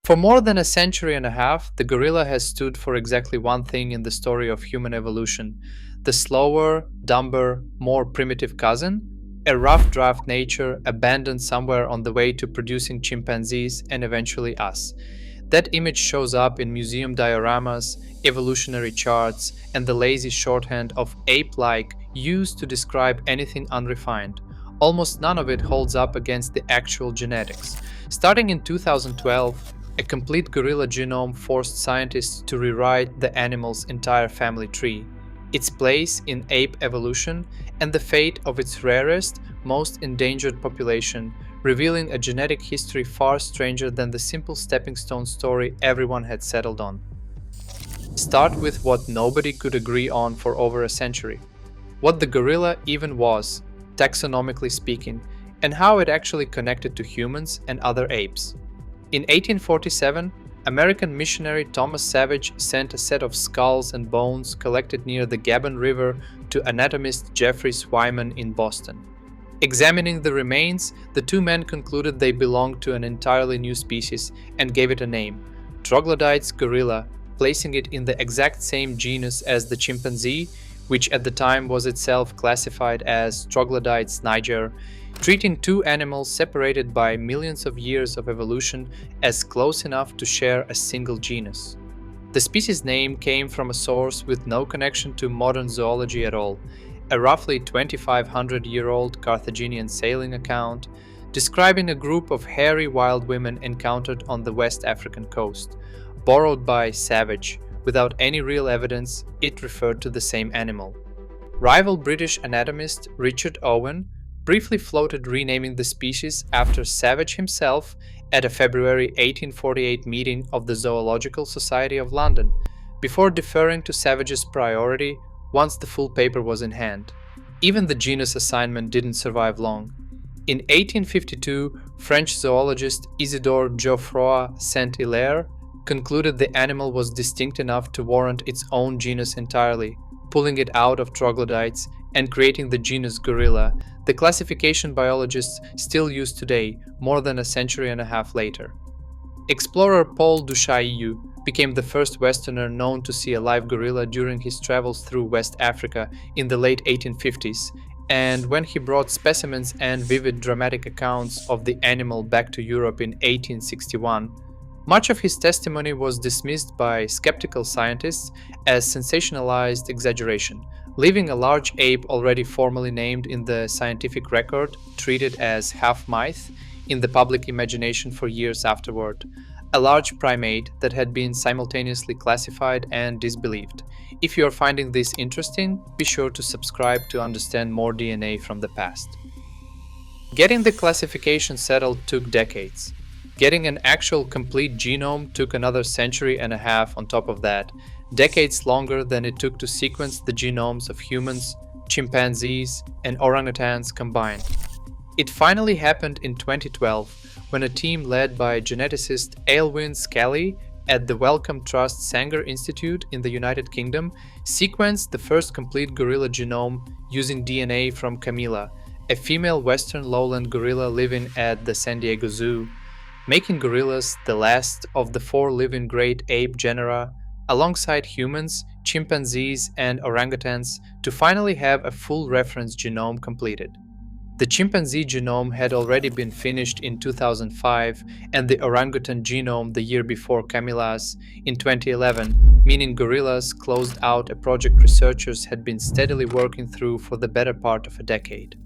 For more than a century and a half, the gorilla has stood for exactly one thing in the story of human evolution: the slower, dumber, more primitive cousin, a rough draft nature abandoned somewhere on the way to producing chimpanzees and eventually us. That image shows up in museum dioramas, evolutionary charts, and the lazy shorthand of ape like used to describe anything unrefined. Almost none of it holds up against the actual genetics. Starting in 2012, a complete gorilla genome forced scientists to rewrite the animal's entire family tree, its place in ape evolution, and the fate of its rarest, most endangered population, revealing a genetic history far stranger than the simple stepping stone story everyone had settled on. Start with what nobody could agree on for over a century: what the gorilla even was, taxonomically speaking, and how it actually connected to humans and other apes. In 1847, American missionary Thomas Savage sent a set of skulls and bones collected near the Gabon River to anatomist Jeffrey Swyman in Boston. Examining the remains, the two men concluded they belonged to an entirely new species and gave it a name: Troglodytes gorilla, placing it in the exact same genus as the chimpanzee, which at the time was itself classified as Troglodytes niger, treating two animals separated by millions of years of evolution as close enough to share a single genus. The species name came from a source with no connection to modern zoology at all: a roughly 2,500-year-old Carthaginian sailing account describing a group of hairy wild women encountered on the West African coast. Borrowed by Savage, without any real evidence, it referred to the same animal. Rival British anatomist Richard Owen briefly floated renaming the species after Savage himself at a February 1848 meeting of the Zoological Society of London, before deferring to Savage's priority once the full paper was in hand. Even the genus assignment didn't survive long. In 1852, French zoologist Isidore Geoffroy Saint-Hilaire concluded the animal was distinct enough to warrant its own genus entirely, pulling it out of troglodytes and creating the genus gorilla, the classification biologists still use today, more than a century and a half later. Explorer Paul du Chaillu became the first Westerner known to see a live gorilla during his travels through West Africa in the late 1850s, and when he brought specimens and vivid dramatic accounts of the animal back to Europe in 1861, much of his testimony was dismissed by skeptical scientists as sensationalized exaggeration, leaving a large ape already formally named in the scientific record treated as half myth in the public imagination for years afterward, a large primate that had been simultaneously classified and disbelieved. If you are finding this interesting, be sure to subscribe to understand more DNA from the past. Getting the classification settled took decades. Getting an actual complete genome took another century and a half on top of that, decades longer than it took to sequence the genomes of humans, chimpanzees, and orangutans combined. It finally happened in 2012 when a team led by geneticist Aylwin Scally at the Wellcome Trust Sanger Institute in the United Kingdom sequenced the first complete gorilla genome using DNA from Camilla, a female western lowland gorilla living at the San Diego Zoo, making gorillas the last of the four living great ape genera, alongside humans, chimpanzees, and orangutans, to finally have a full reference genome completed. The chimpanzee genome had already been finished in 2005, and the orangutan genome the year before Camilla's in 2011, meaning gorillas closed out a project researchers had been steadily working through for the better part of a decade.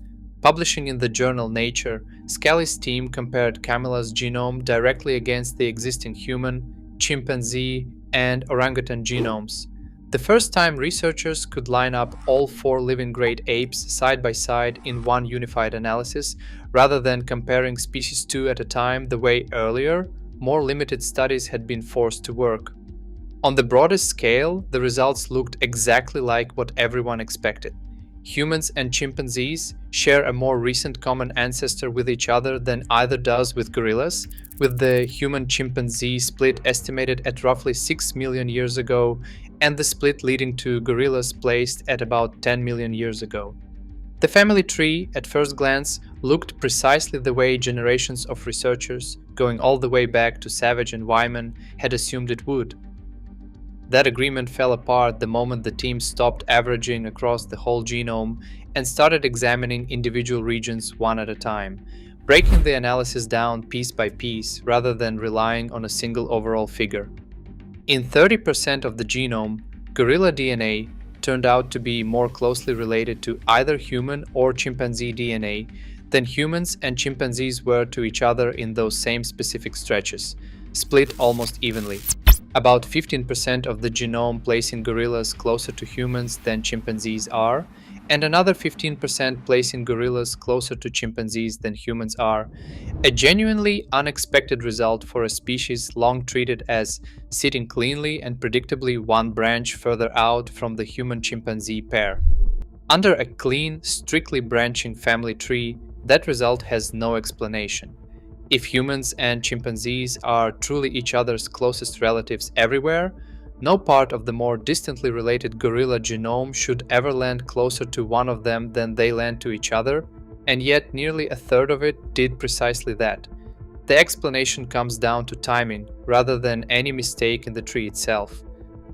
Publishing in the journal Nature, Scally's team compared Camilla's genome directly against the existing human, chimpanzee, and orangutan genomes. The first time researchers could line up all four living great apes side by side in one unified analysis, rather than comparing species two at a time the way earlier, more limited studies had been forced to work. On the broadest scale, the results looked exactly like what everyone expected. Humans and chimpanzees share a more recent common ancestor with each other than either does with gorillas, with the human-chimpanzee split estimated at roughly 6 million years ago, and the split leading to gorillas placed at about 10 million years ago. The family tree, at first glance, looked precisely the way generations of researchers going all the way back to Savage and Wyman had assumed it would. That agreement fell apart the moment the team stopped averaging across the whole genome and started examining individual regions one at a time, breaking the analysis down piece by piece rather than relying on a single overall figure. In 30% of the genome, gorilla DNA turned out to be more closely related to either human or chimpanzee DNA than humans and chimpanzees were to each other in those same specific stretches, split almost evenly. About 15% of the genome placing gorillas closer to humans than chimpanzees are, and another 15% placing gorillas closer to chimpanzees than humans are, a genuinely unexpected result for a species long treated as sitting cleanly and predictably one branch further out from the human-chimpanzee pair. Under a clean, strictly branching family tree, that result has no explanation. If humans and chimpanzees are truly each other's closest relatives everywhere, no part of the more distantly related gorilla genome should ever land closer to one of them than they land to each other, and yet nearly a third of it did precisely that. The explanation comes down to timing rather than any mistake in the tree itself.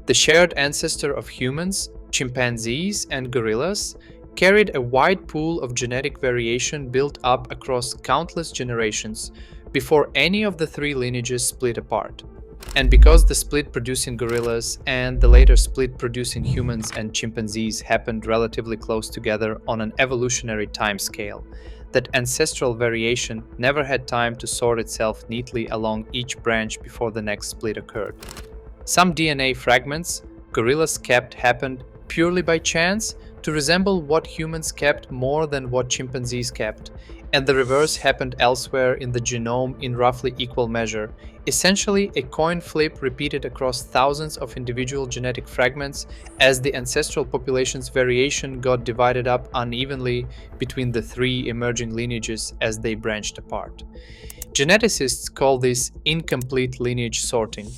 The shared ancestor of humans, chimpanzees, and gorillas carried a wide pool of genetic variation built up across countless generations before any of the three lineages split apart. And because the split producing gorillas and the later split producing humans and chimpanzees happened relatively close together on an evolutionary timescale, that ancestral variation never had time to sort itself neatly along each branch before the next split occurred. Some DNA fragments gorillas kept happened purely by chance to resemble what humans kept more than what chimpanzees kept, and the reverse happened elsewhere in the genome in roughly equal measure, essentially a coin flip repeated across thousands of individual genetic fragments as the ancestral population's variation got divided up unevenly between the three emerging lineages as they branched apart. Geneticists call this incomplete lineage sorting,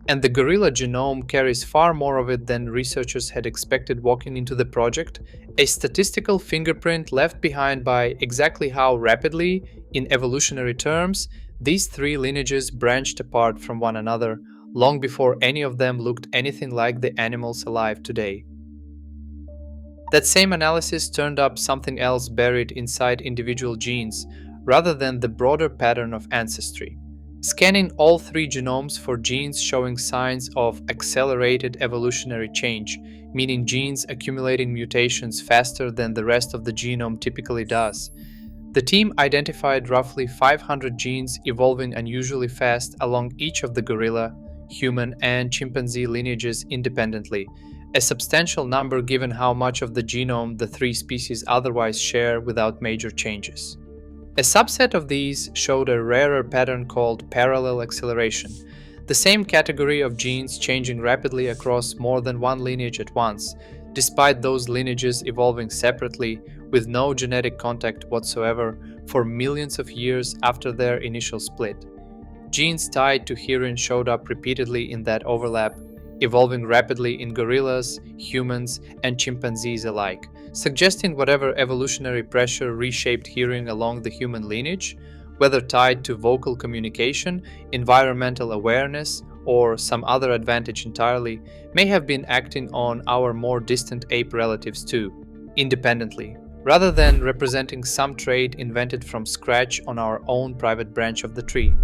and the gorilla genome carries far more of it than researchers had expected walking into the project, a statistical fingerprint left behind by exactly how rapidly, in evolutionary terms, these three lineages branched apart from one another long before any of them looked anything like the animals alive today. That same analysis turned up something else buried inside individual genes, rather than the broader pattern of ancestry. Scanning all three genomes for genes showing signs of accelerated evolutionary change, meaning genes accumulating mutations faster than the rest of the genome typically does, the team identified roughly 500 genes evolving unusually fast along each of the gorilla, human, and chimpanzee lineages independently, a substantial number given how much of the genome the three species otherwise share without major changes. A subset of these showed a rarer pattern called parallel acceleration, the same category of genes changing rapidly across more than one lineage at once, despite those lineages evolving separately with no genetic contact whatsoever for millions of years after their initial split. Genes tied to herein showed up repeatedly in that overlap, evolving rapidly in gorillas, humans, and chimpanzees alike, suggesting whatever evolutionary pressure reshaped hearing along the human lineage, whether tied to vocal communication, environmental awareness, or some other advantage entirely, may have been acting on our more distant ape relatives too, independently, rather than representing some trait invented from scratch on our own private branch of the tree.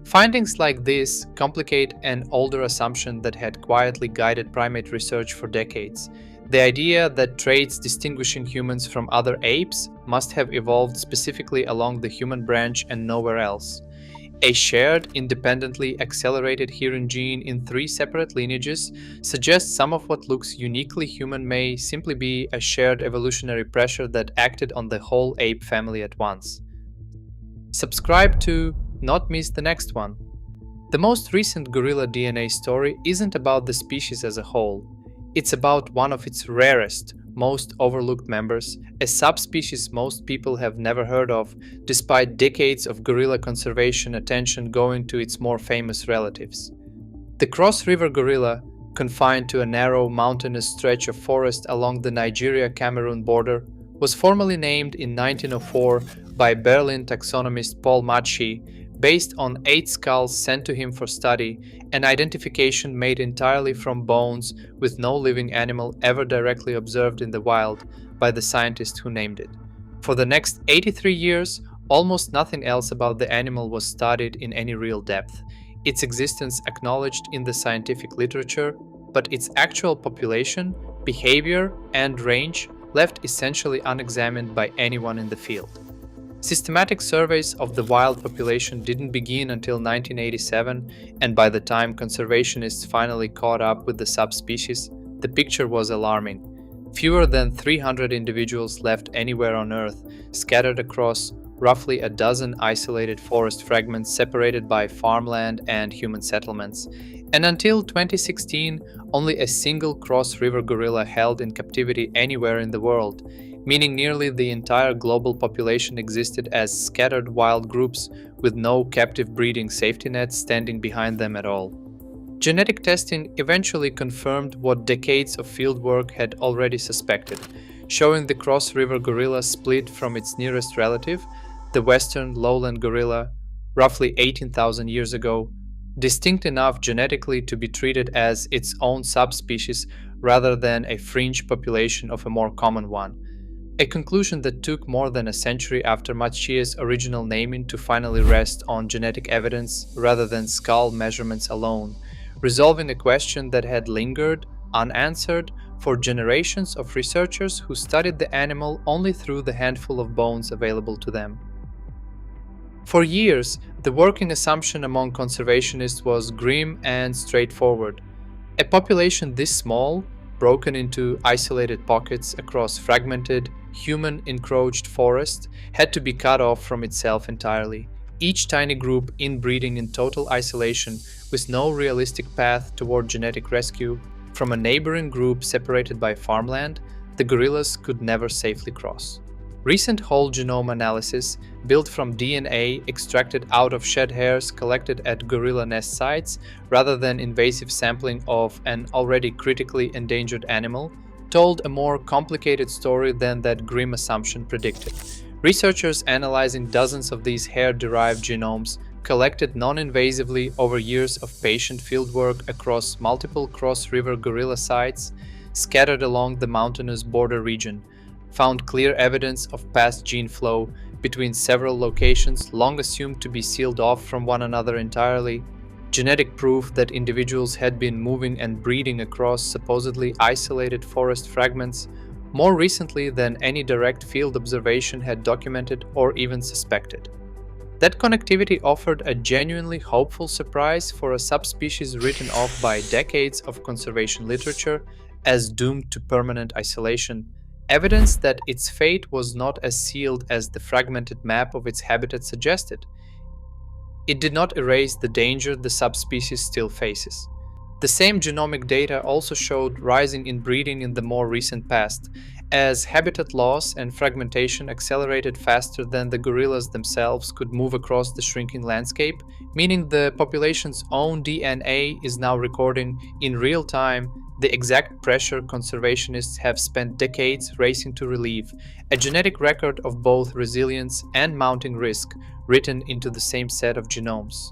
Findings like this complicate an older assumption that had quietly guided primate research for decades: the idea that traits distinguishing humans from other apes must have evolved specifically along the human branch and nowhere else. A shared, independently accelerated hearing gene in three separate lineages suggests some of what looks uniquely human may simply be a shared evolutionary pressure that acted on the whole ape family at once. Subscribe to not miss the next one. The most recent gorilla DNA story isn't about the species as a whole. It's about one of its rarest, most overlooked members, a subspecies most people have never heard of, despite decades of gorilla conservation attention going to its more famous relatives. The Cross River gorilla, confined to a narrow mountainous stretch of forest along the Nigeria-Cameroon border, was formally named in 1904 by Berlin taxonomist Paul Matschie based on 8 skulls sent to him for study, an identification made entirely from bones with no living animal ever directly observed in the wild by the scientist who named it. For the next 83 years, almost nothing else about the animal was studied in any real depth, its existence acknowledged in the scientific literature, but its actual population, behavior, and range left essentially unexamined by anyone in the field. Systematic surveys of the wild population didn't begin until 1987, and by the time conservationists finally caught up with the subspecies, the picture was alarming. Fewer than 300 individuals left anywhere on Earth, scattered across roughly a dozen isolated forest fragments separated by farmland and human settlements. And until 2016, only a single cross river gorilla held in captivity anywhere in the world, meaning nearly the entire global population existed as scattered wild groups with no captive breeding safety nets standing behind them at all. Genetic testing eventually confirmed what decades of fieldwork had already suspected, showing the cross river gorilla split from its nearest relative, the western lowland gorilla, roughly 18,000 years ago, distinct enough genetically to be treated as its own subspecies rather than a fringe population of a more common one. A conclusion that took more than a century after Machia's original naming to finally rest on genetic evidence rather than skull measurements alone, resolving a question that had lingered, unanswered, for generations of researchers who studied the animal only through the handful of bones available to them. For years, the working assumption among conservationists was grim and straightforward. A population this small, broken into isolated pockets across fragmented, human-encroached forest, had to be cut off from itself entirely, each tiny group inbreeding in total isolation with no realistic path toward genetic rescue from a neighboring group separated by farmland the gorillas could never safely cross. Recent whole genome analysis, built from DNA extracted out of shed hairs collected at gorilla nest sites rather than invasive sampling of an already critically endangered animal, told a more complicated story than that grim assumption predicted. Researchers analyzing dozens of these hair-derived genomes collected non-invasively over years of patient fieldwork across multiple cross-river gorilla sites scattered along the mountainous border region, found clear evidence of past gene flow between several locations long assumed to be sealed off from one another entirely, genetic proof that individuals had been moving and breeding across supposedly isolated forest fragments more recently than any direct field observation had documented or even suspected. That connectivity offered a genuinely hopeful surprise for a subspecies written off by decades of conservation literature as doomed to permanent isolation, evidence that its fate was not as sealed as the fragmented map of its habitat suggested. It did not erase the danger the subspecies still faces. The same genomic data also showed rising inbreeding in the more recent past, as habitat loss and fragmentation accelerated faster than the gorillas themselves could move across the shrinking landscape, meaning the population's own DNA is now recording in real time the exact pressure conservationists have spent decades racing to relieve, a genetic record of both resilience and mounting risk written into the same set of genomes.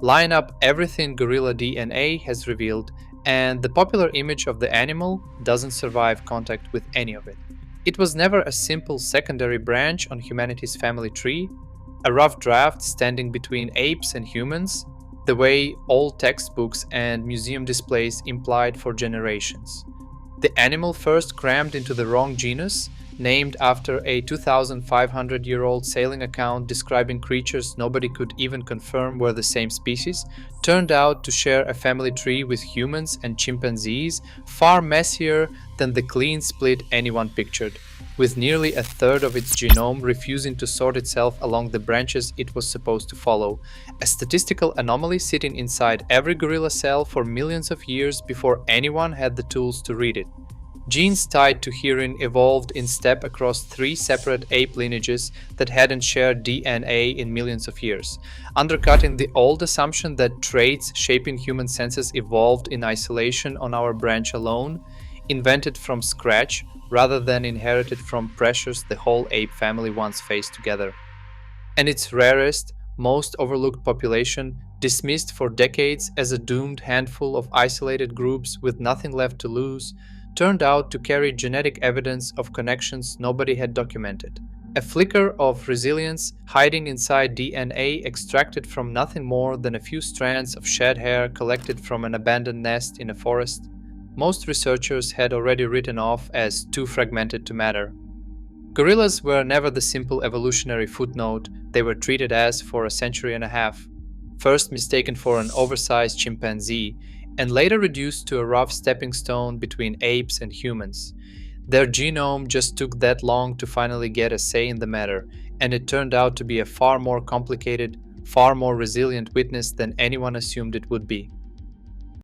Line up everything gorilla DNA has revealed, and the popular image of the animal doesn't survive contact with any of it. It was never a simple secondary branch on humanity's family tree, a rough draft standing between apes and humans, the way old textbooks and museum displays implied for generations. The animal first crammed into the wrong genus, named after a 2,500-year-old sailing account describing creatures nobody could even confirm were the same species, turned out to share a family tree with humans and chimpanzees far messier than the clean split anyone pictured, with nearly a third of its genome refusing to sort itself along the branches it was supposed to follow, a statistical anomaly sitting inside every gorilla cell for millions of years before anyone had the tools to read it. Genes tied to hearing evolved in step across 3 separate ape lineages that hadn't shared DNA in millions of years, undercutting the old assumption that traits shaping human senses evolved in isolation on our branch alone, invented from scratch rather than inherited from pressures the whole ape family once faced together. And its rarest, most overlooked population, dismissed for decades as a doomed handful of isolated groups with nothing left to lose, turned out to carry genetic evidence of connections nobody had documented. A flicker of resilience hiding inside DNA extracted from nothing more than a few strands of shed hair collected from an abandoned nest in a forest, most researchers had already written off as too fragmented to matter. Gorillas were never the simple evolutionary footnote they were treated as for a century and a half, first mistaken for an oversized chimpanzee, and later reduced to a rough stepping stone between apes and humans. Their genome just took that long to finally get a say in the matter, and it turned out to be a far more complicated, far more resilient witness than anyone assumed it would be.